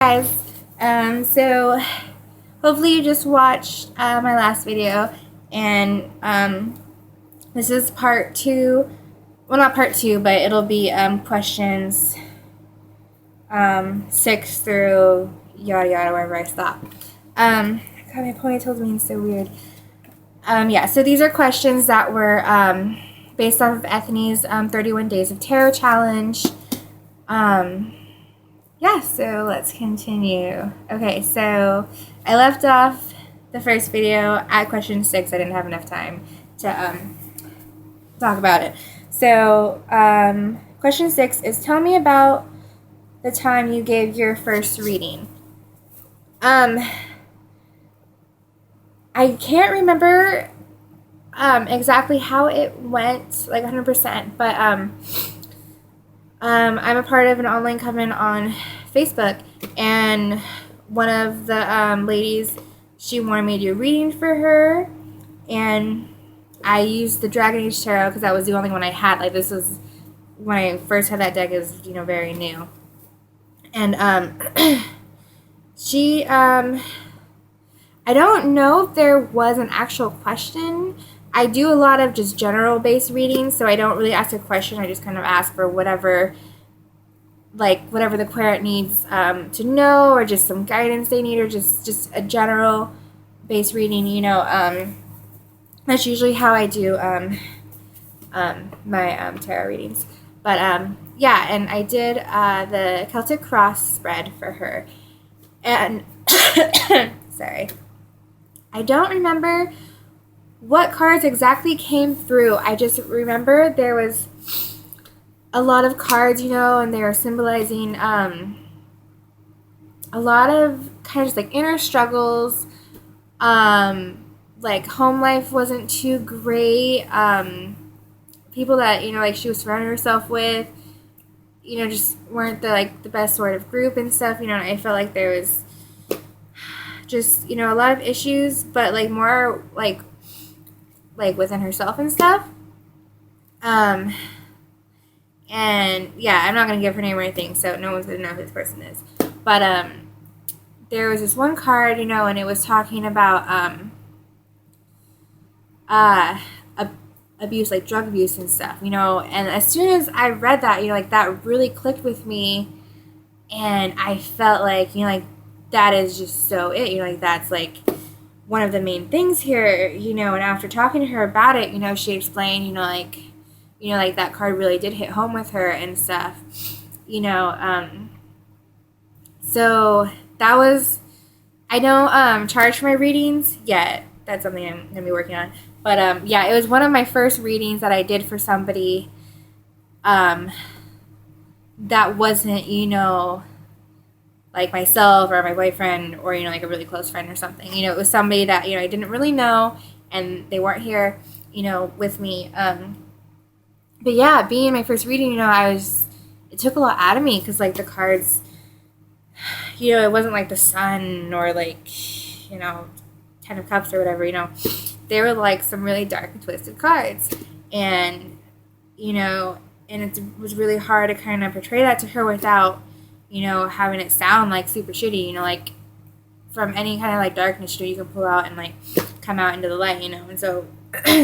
Guys, so hopefully you just watched my last video, and this is part two. Well, not part two, but it'll be questions 6 through yada yada wherever I stop. God, my ponytail's being so weird. Yeah, so these are questions that were based off of Ethany's 31 Days of Tarot challenge. Yeah, so let's continue. Okay, so I left off the first video at question 6. I didn't have enough time to talk about it. So question 6 is, tell me about the time you gave your first reading. I can't remember exactly how it went, like 100%, but I'm a part of an online coven on Facebook, and one of the ladies, she wanted me to do a reading for her, and I used the Dragon Age Tarot because that was the only one I had. Like, this was when I first had that deck, is very new, and she I don't know if there was an actual question. I do a lot of just general based readings, so I don't really ask a question. I just kind of ask for whatever the querent needs to know, or just some guidance they need, or just a general based reading. That's usually how I do my tarot readings. But yeah, and I did the Celtic Cross spread for her, and sorry, I don't remember what cards exactly came through. I just remember there was a lot of cards, and they were symbolizing a lot of kind of just like inner struggles. Like home life wasn't too great. People that like she was surrounding herself with, just weren't the best sort of group and stuff. And I felt like there was just a lot of issues, but more like within herself and stuff. And yeah, I'm not gonna give her name or anything, so no one's gonna know who this person is. But there was this one card, and it was talking about abuse, like drug abuse and stuff, and as soon as I read that, that really clicked with me, and I felt like that is just so it, that's one of the main things here, and after talking to her about it, she explained, that card really did hit home with her and stuff, so that was, I don't charge for my readings yet. That's something I'm going to be working on. But yeah, it was one of my first readings that I did for somebody that wasn't, like myself or my boyfriend, or like a really close friend or something. It was somebody that I didn't really know, and they weren't here with me. But yeah, being my first reading, it took a lot out of me, because the cards, it wasn't like the Sun or Ten of Cups or whatever. They were some really dark and twisted cards, and and it was really hard to kind of portray that to her without having it sound super shitty, from any kind of darkness you can pull out and come out into the light, and so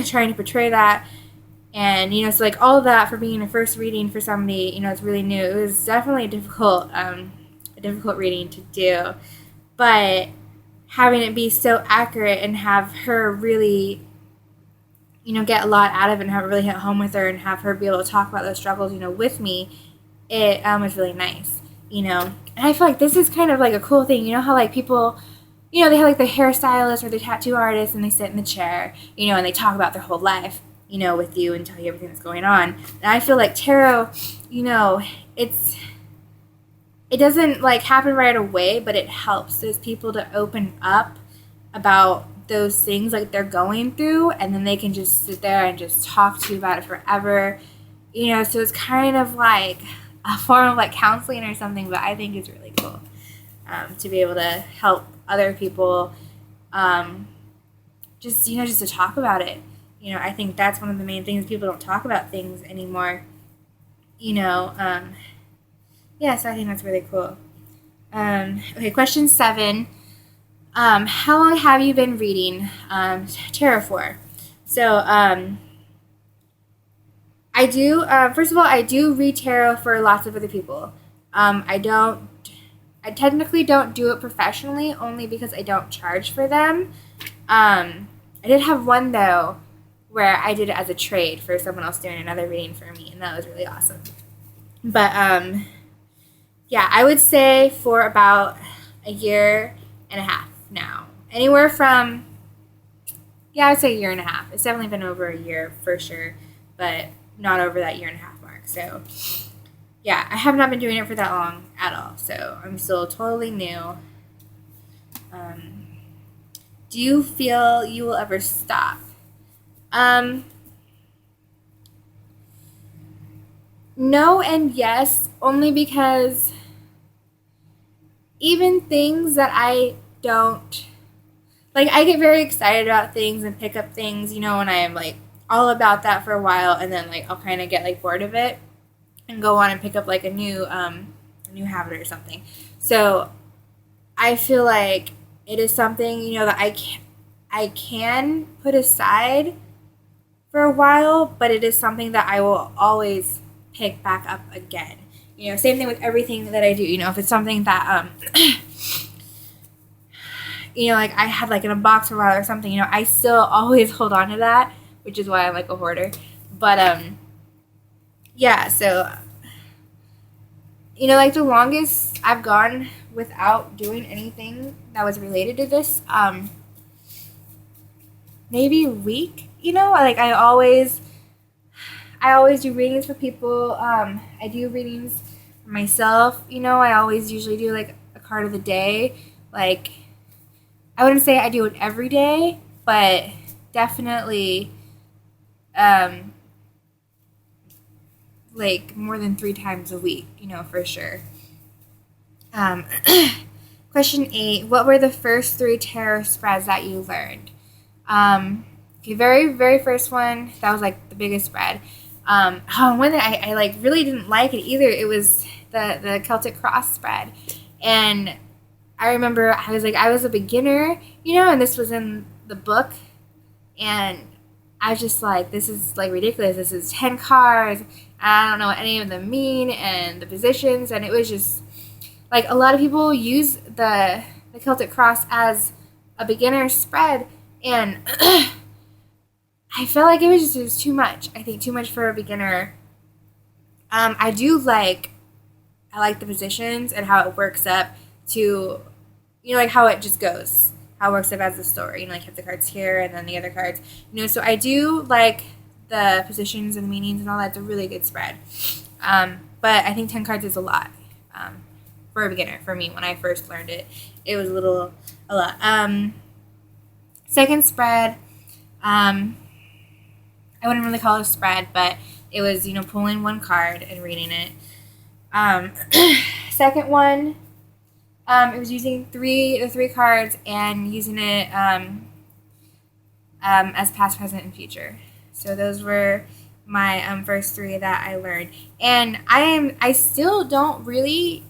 trying to portray that, and so all of that for being a first reading for somebody, it's really new. It was definitely a difficult reading to do, but having it be so accurate and have her really get a lot out of it, and have it really hit home with her, and have her be able to talk about those struggles with me, it was really nice. And I feel like this is kind of a cool thing. How people, they have the hairstylist or the tattoo artist, and they sit in the chair, and they talk about their whole life, with you, and tell you everything that's going on. And I feel like tarot, it doesn't happen right away, but it helps those people to open up about those things they're going through, and then they can just sit there and just talk to you about it forever. So it's kind of like a form of counseling or something, but I think it's really cool to be able to help other people, just to talk about it. I think that's one of the main things. People don't talk about things anymore. Yeah, so I think that's really cool. Okay, question 7. How long have you been reading tarot for? So, I do, first of all, I do read tarot for lots of other people. I technically don't do it professionally only because I don't charge for them. I did have one, though, where I did it as a trade for someone else doing another reading for me, and that was really awesome. But, yeah, I would say for about a year and a half now. Anywhere from, yeah, I would say a year and a half. It's definitely been over a year for sure, but not over that year and a half mark. So, yeah, I have not been doing it for that long at all. So, I'm still totally new. Do you feel you will ever stop? No and yes, only because even things that I don't like, I get very excited about things and pick up things, and I am like all about that for a while, and then like I'll kind of get like bored of it and go on and pick up like a new habit or something. So I feel like it is something that I can put aside for a while, but it is something that I will always pick back up again. Same thing with everything that I do. If it's something that like I had like in a box for a while or something, I still always hold on to that, which is why I'm like a hoarder. But yeah, so like the longest I've gone without doing anything that was related to this, maybe a week. Like I always do readings for people. I do readings for myself. I always usually do like a card of the day. Like, I wouldn't say I do it every day, but definitely like more than 3 times a week, for sure. Question 8. What were the first 3 tarot spreads that you learned? Okay, very, very first one, that was like the biggest spread. One that I like really didn't like it either. It was the Celtic Cross spread. And I remember I was a beginner, and this was in the book, and I was just like, this is like ridiculous. This is 10 cards. I don't know what any of them mean and the positions, and it was just like a lot of people use the Celtic Cross as a beginner spread, and I felt like it was too much. I think too much for a beginner. I like the positions and how it works up to, like how it just goes, how it works up as a story. Like have the cards here and then the other cards. So I do like the positions and meanings and all that. It's a really good spread. But I think 10 cards is a lot for a beginner. For me, when I first learned it, it was a lot. Second spread, I wouldn't really call it a spread, but it was, pulling one card and reading it. Second one, it was using the three cards and using it as past, present, and future. So those were my first 3 that I learned. And I still don't really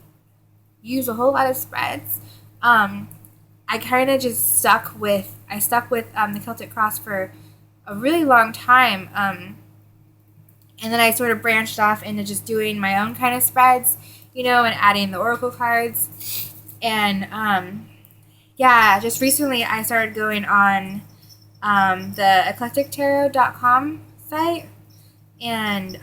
use a whole lot of spreads. I kind of just stuck with the Celtic Cross for a really long time. And then I sort of branched off into just doing my own kind of spreads, and adding the oracle cards. And yeah, just recently I started going on the eclectictarot.com site, and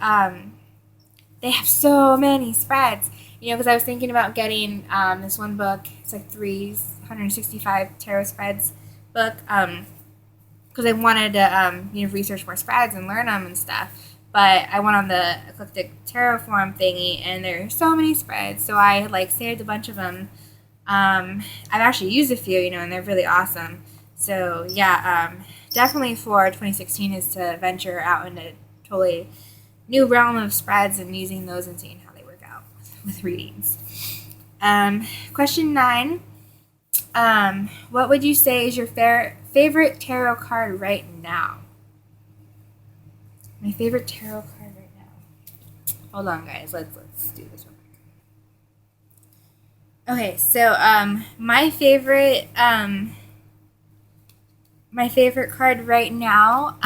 they have so many spreads, because I was thinking about getting this one book. It's like 365 tarot spreads book, because I wanted to research more spreads and learn them and stuff. But I went on the Eclectic Tarot Forum thingy, and there are so many spreads, so I had saved a bunch of them. I've actually used a few, and they're really awesome. So yeah, definitely for 2016 is to venture out into a totally new realm of spreads and using those and seeing how they work out with readings. Question 9. What would you say is your favorite tarot card right now? My favorite tarot card right now. Hold on, guys. Let's do this one. Okay, so my favorite card right now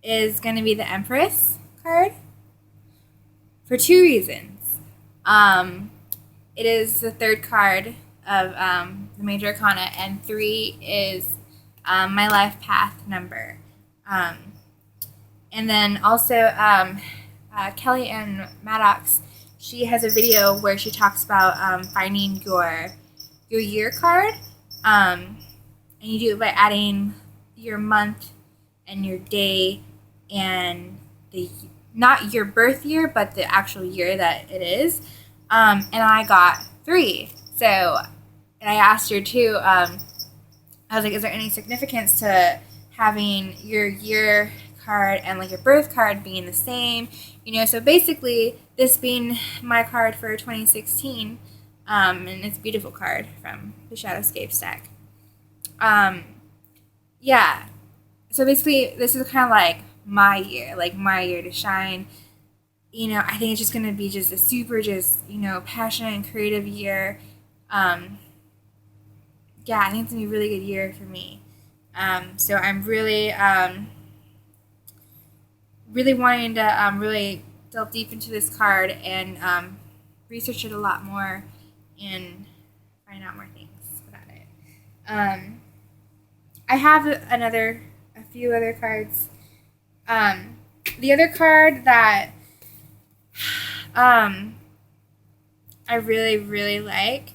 is going to be the Empress card for two reasons. Um, it is the third card of the Major Arcana, and 3 is my life path number. And then also Kelly Ann Maddox, she has a video where she talks about finding your year card, and you do it by adding your month and your day and the not your birth year, but the actual year that it is. And I got 3. So, and I asked her too. I was like, "Is there any significance to having your year card and like your birth card being the same?" So basically, this being my card for 2016, and it's a beautiful card from the Shadowscape deck. Yeah. So basically, this is kind of like my year to shine. I think it's just going to be just a super, passionate and creative year. Yeah, I think it's going to be a really good year for me. So I'm really, really wanting to really delve deep into this card and research it a lot more and find out more things about it. I have a few other cards. The other card that I really, really like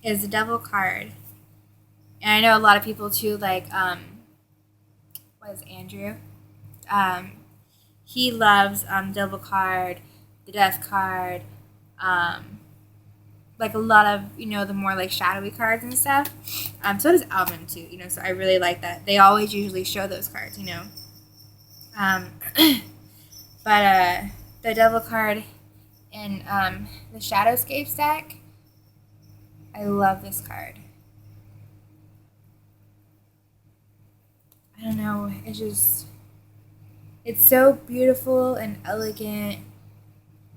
is the Devil card. And I know a lot of people too, like, what is Andrew? He loves Devil card, the Death card, like a lot of, the more like shadowy cards and stuff. So does Alvin too, so I really like that. They always usually show those cards, But the Devil card in the Shadowscape deck, I love this card. I don't know, it's so beautiful and elegant,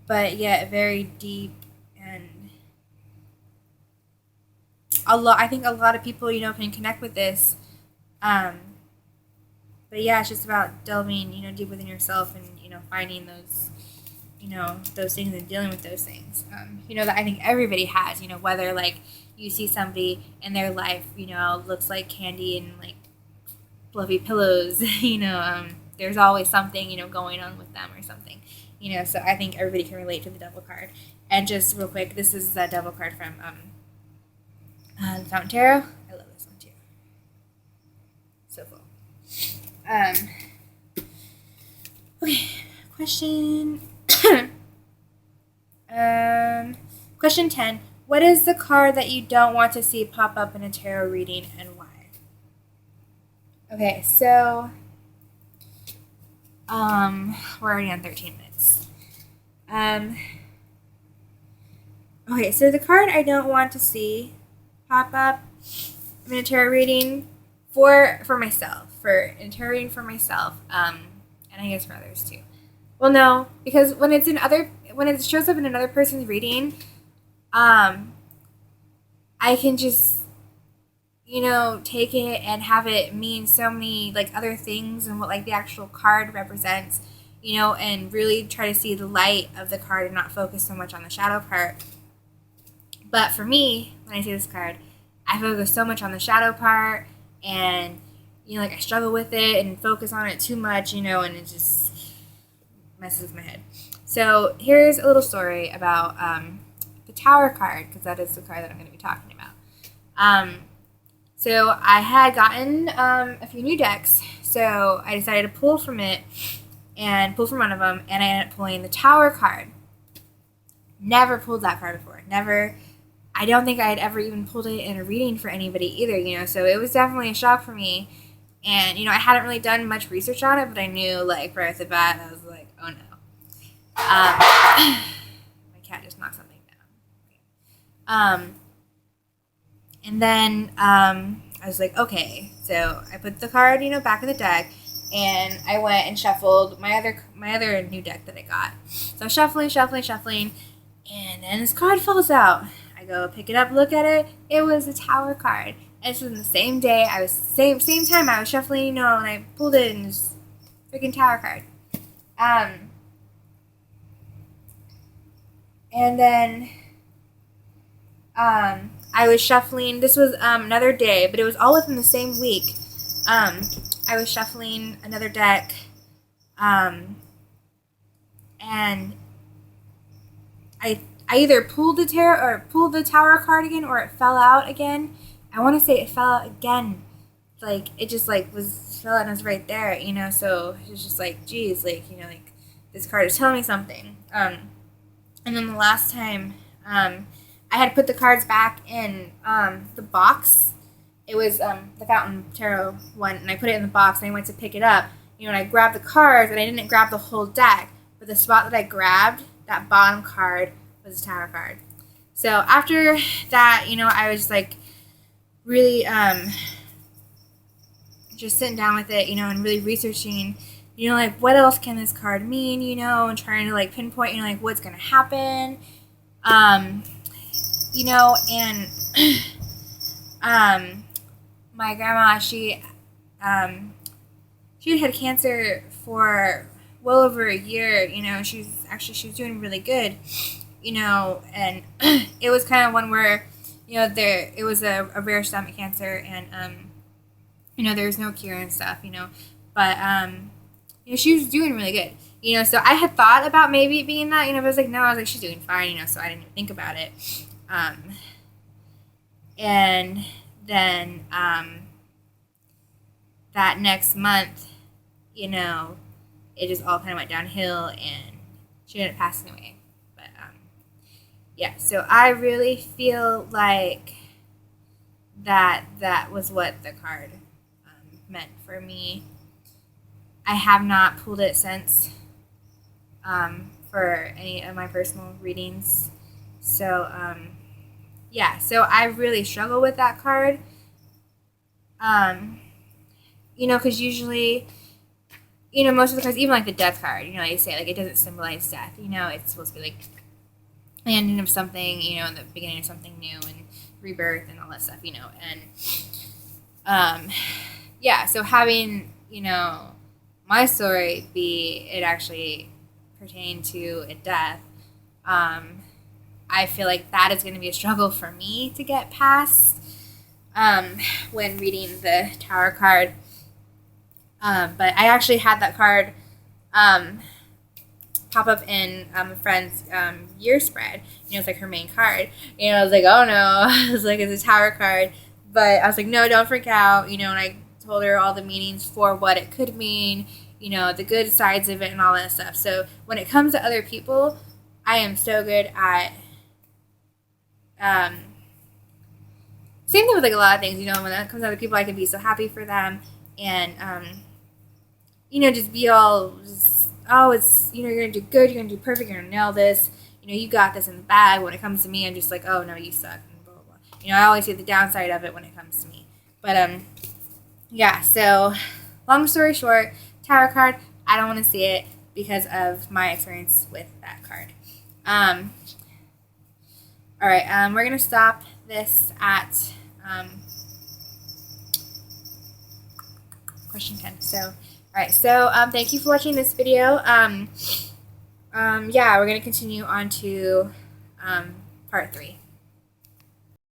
but yet very deep, and I think a lot of people, can connect with this. But yeah, it's just about delving, deep within yourself and, finding those, those things and dealing with those things. That I think everybody has, whether like you see somebody in their life, looks like candy and like fluffy pillows, there's always something, going on with them or something, so I think everybody can relate to the Devil card. And just real quick, this is the Devil card from the Fountain Tarot. I love this one too. So cool. Okay, question. Question 10. What is the card that you don't want to see pop up in a tarot reading, and why? Okay, so we're already on 13 minutes. Okay, so the card I don't want to see pop up in a tarot reading for myself, and I guess for others too. Well, no, because when it shows up in another person's reading, I can just, take it and have it mean so many like other things and what like the actual card represents, and really try to see the light of the card and not focus so much on the shadow part. But for me, when I see this card, I focus so much on the shadow part, and I struggle with it and focus on it too much, and it just messes with my head. So here's a little story about the Tower card, because that is the card that I'm going to be talking about. So I had gotten a few new decks, so I decided to pull from it and pull from one of them, and I ended up pulling the Tower card. Never pulled that card before. Never. I don't think I had ever even pulled it in a reading for anybody either, so it was definitely a shock for me. And, I hadn't really done much research on it, but I knew, like, right off the bat, I was like, oh no. My cat just knocked something down. And then I was like, okay. So I put the card, back in the deck, and I went and shuffled my other new deck that I got. So shuffling, And then this card falls out. I go pick it up, look at it. It was a tower card. And this was the same day. I was same time I was shuffling, and I pulled it, and it's freaking tower card. And then I was shuffling. This was another day, but it was all within the same week. I was shuffling another deck, and I either pulled the tower card again, or it fell out again. I want to say it fell out again. Like, it just fell out and was right there, So it was just like, geez, this card is telling me something. And then the last time, I had put the cards back in the box. It was the Fountain Tarot one, and I put it in the box, and I went to pick it up. And I grabbed the cards, and I didn't grab the whole deck, but the spot that I grabbed, that bottom card, was a tower card. So after that, I was just really just sitting down with it, and really researching, what else can this card mean, and trying to pinpoint, what's going to happen, and my grandma, she had cancer for well over a year. She was doing really good, and it was kind of one where, it was a rare stomach cancer, and there was no cure and stuff, but she was doing really good, so I had thought about maybe it being that, but I was no, I was she's doing fine, so I didn't even think about it. And then that next month, it just all kind of went downhill, and she ended up passing away. But yeah, so I really feel like that was what the card meant for me. I have not pulled it since for any of my personal readings. So yeah, so I really struggle with that card. Because usually, most of the cards, even the death card, they say it doesn't symbolize death. It's supposed to be the ending of something, and the beginning of something new, and rebirth and all that stuff, and yeah, so having, my story be it actually pertained to a death, I feel like that is going to be a struggle for me to get past when reading the Tower card. But I actually had that card pop up in a friend's year spread. It's her main card. I was oh no, I was it's a Tower card. But I was no, don't freak out. And I told her all the meanings for what it could mean, the good sides of it and all that stuff. So when it comes to other people, I am so good at same thing with a lot of things, when it comes to other people, I can be so happy for them, and just be all it's you're gonna do good, you're gonna do perfect, you're gonna nail this, you got this in the bag. When it comes to me, I'm just oh no, you suck, and blah blah blah. I always see the downside of it when it comes to me. But yeah, so long story short, Tower card, I don't want to see it because of my experience with that card. All right, we're gonna stop this at question 10. So, all right, so thank you for watching this video. Yeah, we're gonna continue on to part 3.